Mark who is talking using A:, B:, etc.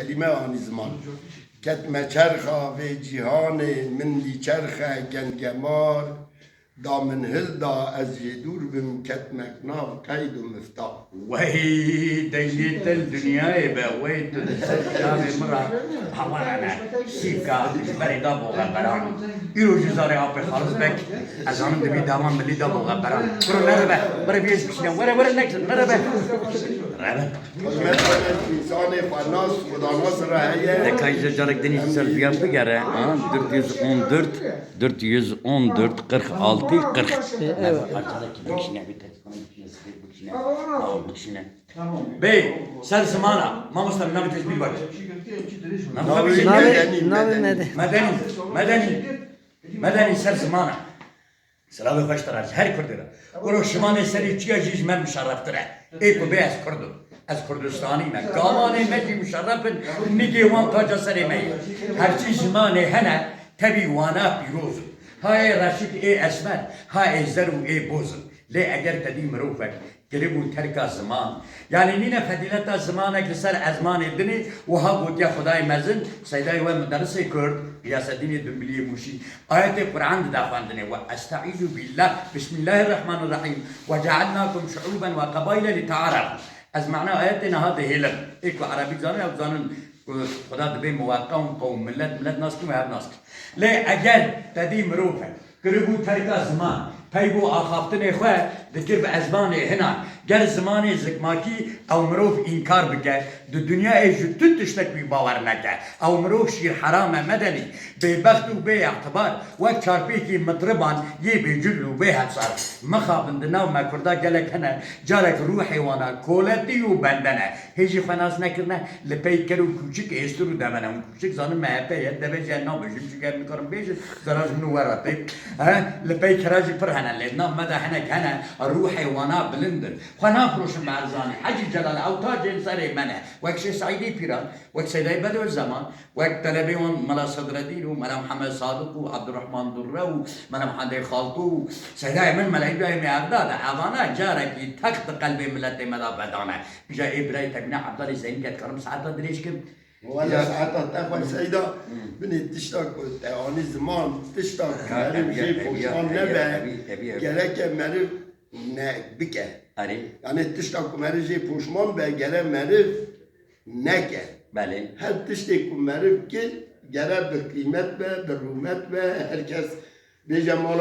A: کلمه آن زمان کتم چرخا و جیهان من لی چرخه گنگمار دامن هل دا از دور بم کتم اکناف قید و مفتاح
B: وهي دينيت الدنيا يبقى ويت السجام مرة حوانا سيكا بريدا بوغا بران يرو جزاري عبي خالص بك أزانم دبي دامان ملي دا بوغا بران برو نربه برو بيش بشنا ورا نكسر نربه ربه
A: مثلا انسان فناس خداناس را هیه
B: Dekayca Carak Deniz Selviyan bir kere 414 46 40 evet. Arkadaki bir kişine bir kişine Bey sen zamana mamustan nabi tezbir var Medeni ser zamana Selamı hoş taraf her kurdura Oro şimane seri çiğaciz men müşarraftır Eko beyaz kurdu از کردستانی من گامان مدی مشرفن نگی وان تاجا سری می هرچی زمان هنه تبی وانا پیروز های رشید ای اسمر های زرو ای بوزن لی اگر تدی مروفک گریبو ترک زمان یعنی نینه فضیلت زمانه که سر ازمان دنی و ها بود یا خدای مزن سیدای و مدرس کرد ریاستین دنبلی موشی آیت قرآن دافاندنه و استعیذ بالله بسم الله الرحمن الرحیم و جعلناکم شعوبا و قبایل لتعارفوا از معنى آياتنا هذا هلم إيكو عربي زانن أو زانن خدا دبي مواقع قوم ملت ناس كم هاد ناس لا أجل تدي مروفة كربو تركا زمان پیبو آخافتن خواه دکر به ازمان هنا گر زمان زکماکی او مروف انکار بکه دو دنیا ایجو تو تشتک بی باور نکه او مروف شیر حرام مدنی بی بخت و بی اعتبار وقت چارپی که مطربان یه بی جل و بی حفظار مخابند ناو مکرده گلک هنه جارک روح حیوانا کولتی و بندنه هیچی خناس نکرنه لپی کرو کوچک ایسترو دمنه اون کوچک زانم محبه ید دبه جنا بشیم چگر میکارم بیشت زراج منو وراتی لپی کراجی پر هنه لبنا مدى هناك هنا الروح حيوانات بلندن خنا فروش معرزاني حجي جلال او تاج سري منه وك شي سعيدي بيران وك سيدي بدو الزمان وك تلبيون ملا صدر الدين وملا محمد صادق وعبد الرحمن دره وملا محمد خالطو سيدي من ملايبه ميرداد حوانا جارك تخت قلبي ملتي مدى بدانه بجا ابراهيم ابن عبد الله زين كت كرم ساعات دريش كم
A: ولا ساعتها تاخذ سيدا بني تشتاق آن زمان تشتاق مريم جي فوشان نبه گرک مريم بكه يعني تشتاق مريم جي فوشمان به گره مريم نكه
B: بله
A: هر تشتاق مريم که گره بقيمت به برومت به هر کس بجمال